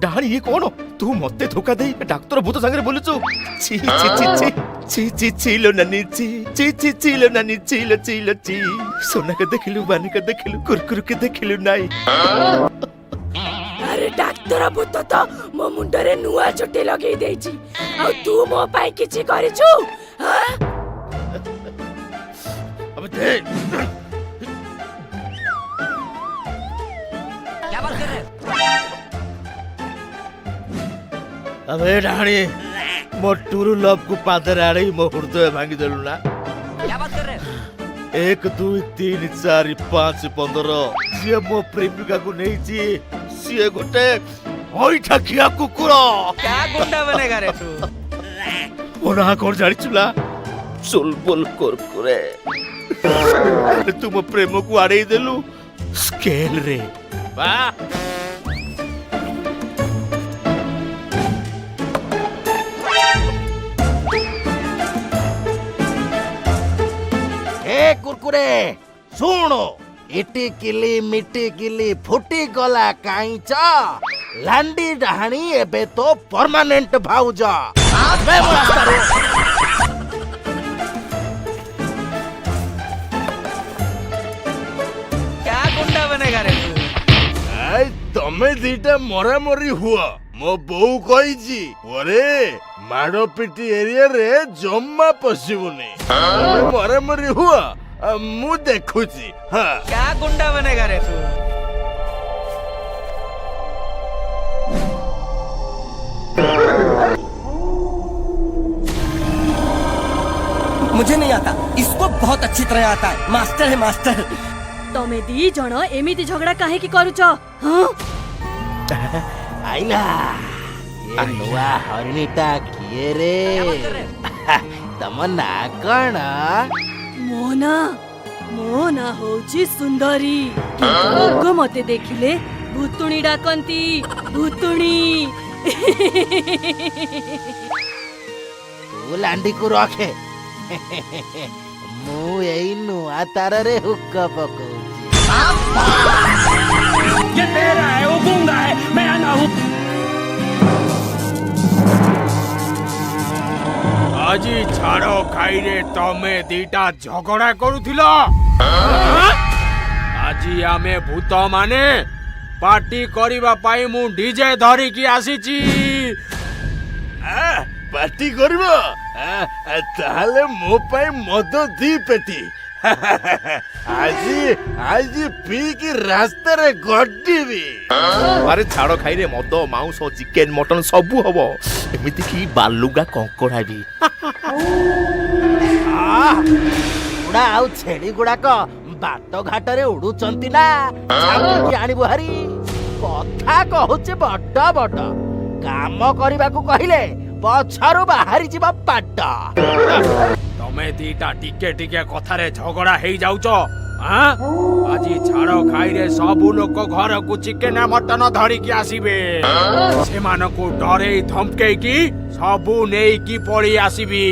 डाणी ये कौन तू मते धोखा दे डाक्टर भूत संगे बोलुचु छी छी छी छी छी छी छी लो नानी छी छी छी छी लो नानी छी लो छी सोना के देखिलु बानी के देखिलु कुरकुर के देखिलु नाई अरे डाक्टर भूत तो मो मुंडरे नुआ चोटी लगे देछि आ तू मो पाई किछि करिछु हां अब दे क्या बात कर रहे हो? अबे डाणी मो टूरू लव को पादर आड़े मो हृदय भांगी देलु ना क्या बात कर रहे हो? 1 2 3 4 5 15 जे मो प्रेमिका को नहीं छी सिए गोटे ओइठा खिया कुकुर क्या गुंडा बनेगा रे तू? ओना कोन जानि चुला चुलबुल कुरकुरे तुम प्रेम को आड़े देलु स्केल रे वाह ए कुरकुरे सुनो इटी किली मिटी किली फुटी गला काईच लांडी डहाणी एबे तो परमानेंट भाउज आबे मो रास्तारे क्या गुंडा बनेगा रे तू? आई तमे दीटा मरा मरी हुआ मो बोऊ कहिची ओरे माडो पिटी एरिया रे जम्मा पसिबुनी मरा मरी हुआ मु देखुची हां क्या गुंडा बनेगा रे तू? मुझे नहीं आता, इसको बहुत अच्छी तरह आता है। मास्टर है मास्टर। तमे दी जण एमिति झगड़ा काहे की करूछ हां आइला ये नुआ हरिणीटा किए रे तम ना कण मोना होची सुंदरी लोग मते देखिले भूतुणी डाकंती भूतुणी तू लांडी को रखे मु एई नुआ तार रे हुक्क पकोची ये तेरा है, वो गूंगा है, मैं आना हूँ। আজি ছাড় খাইরে তমে দিটা ঝগড়া করুথিল আজি আমি ভূত মানে পার্টি করিবা পাই মু ডিজে ধরিকি আসিছি पार्टी करबो ताहले मो पाई मद दी पेटी आजी आजी पी की रास्ता रे गड्डीबी अरे छाड़ खाई रे मद मांस चिकेन मटन सबू हबो एमिति की बालुगा कंकड़ा भी उड़ा आउ छेड़ी गुड़ाक बाट घाट रे उड़ुचंती ना छाउकी आनी बुहारी कथा कहूचे बड बड काम करबा को कहिले पछारु बाहरी जीवा पाट तमे दिटा टिके टिके कथारे झगड़ा हेई जाउच আজি ছাড় খাইরে सबु लोक घर को चिकेन मटन धरिकी आसीबे सेमानको डरे धमके की सबु नेई की पड़ी आसीबी